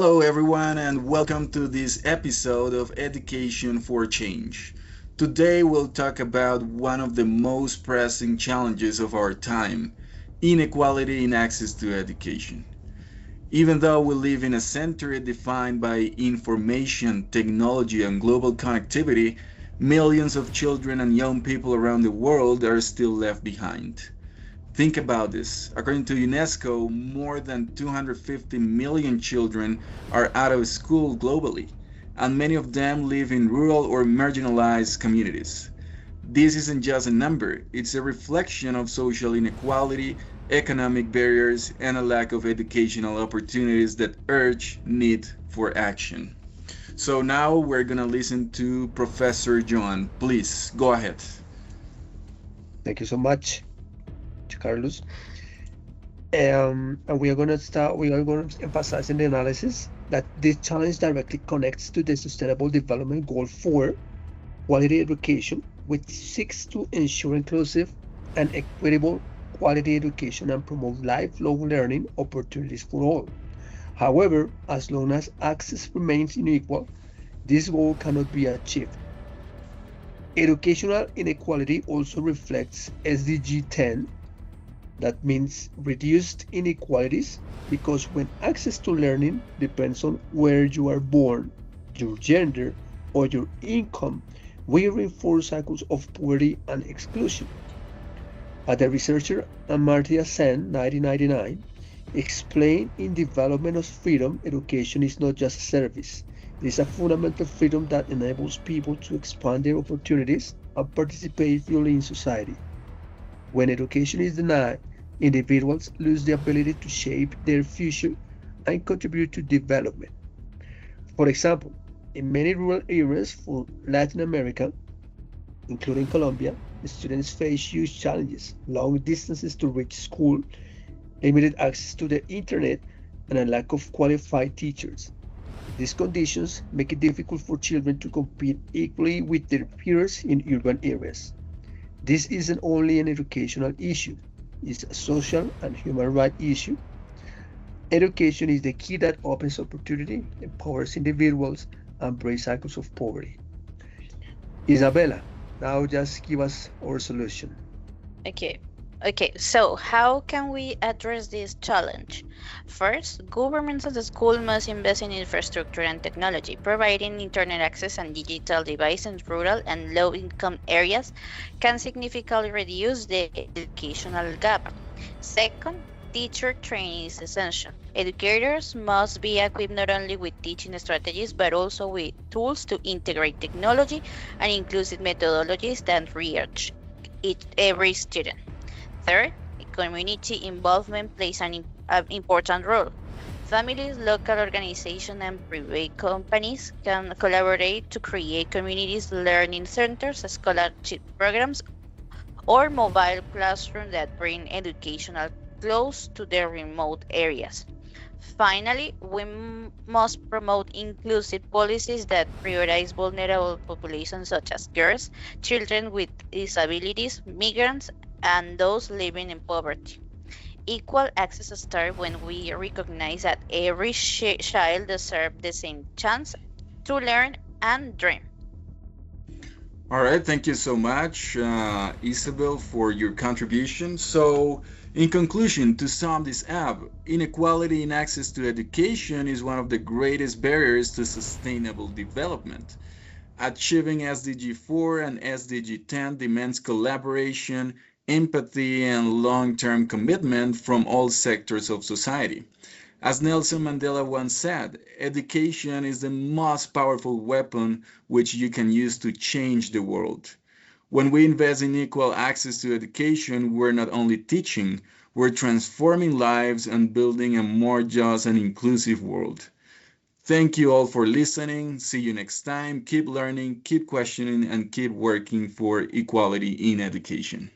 Hello, everyone, and welcome to this episode of Education for Change. Today, we'll talk about one of the most pressing challenges of our time: inequality in access to education. Even though we live in a century defined by information, technology, and global connectivity, millions of children and young people around the world are still left behind. Think about this. According to UNESCO, more than 250 million children are out of school globally, and many of them live in rural or marginalized communities. This isn't just a number, it's a reflection of social inequality, economic barriers, and a lack of educational opportunities that urge need for action. So now we're gonna listen to Professor John. Please go ahead. Thank you so much, Carlos. And we are going to emphasize in the analysis that this challenge directly connects to the Sustainable Development Goal 4, quality education, which seeks to ensure inclusive and equitable quality education and promote lifelong learning opportunities for all. However, as long as access remains unequal, this goal cannot be achieved. Educational inequality also reflects SDG 10. That means reduced inequalities because when access to learning depends on where you are born, your gender, or your income, we reinforce cycles of poverty and exclusion. The researcher Amartya Sen, 1999, explained in Development of Freedom, education is not just a service. It is a fundamental freedom that enables people to expand their opportunities and participate fully in society. When education is denied, individuals lose the ability to shape their future and contribute to development. For example, in many rural areas for Latin America, including Colombia, students face huge challenges: long distances to reach school, limited access to the internet, and a lack of qualified teachers. These conditions make it difficult for children to compete equally with their peers in urban areas. This isn't only an educational issue, it's a social and human rights issue. Education is the key that opens opportunity, empowers individuals, and breaks cycles of poverty. Isabella, now just give us our solution. Okay. Okay, so how can we address this challenge? First, governments and the school must invest in infrastructure and technology. Providing internet access and digital devices in rural and low income areas can significantly reduce the educational gap. Second, teacher training is essential. Educators must be equipped not only with teaching strategies but also with tools to integrate technology and inclusive methodologies that reach every student. Third, community involvement plays an important role. Families, local organizations, and private companies can collaborate to create communities, learning centers, scholarship programs, or mobile classrooms that bring educational close to their remote areas. Finally, we must promote inclusive policies that prioritize vulnerable populations such as girls, children with disabilities, migrants, and those living in poverty. Equal access starts when we recognize that every child deserves the same chance to learn and dream. All right, thank you so much, Isabel, for your contribution. So, in conclusion, to sum this up, inequality in access to education is one of the greatest barriers to sustainable development. Achieving SDG 4 and SDG 10 demands collaboration, empathy, and long term commitment from all sectors of society. As Nelson Mandela once said, education is the most powerful weapon which you can use to change the world. When we invest in equal access to education, we're not only teaching, we're transforming lives and building a more just and inclusive world. Thank you all for listening. See you next time. Keep learning, keep questioning, and keep working for equality in education.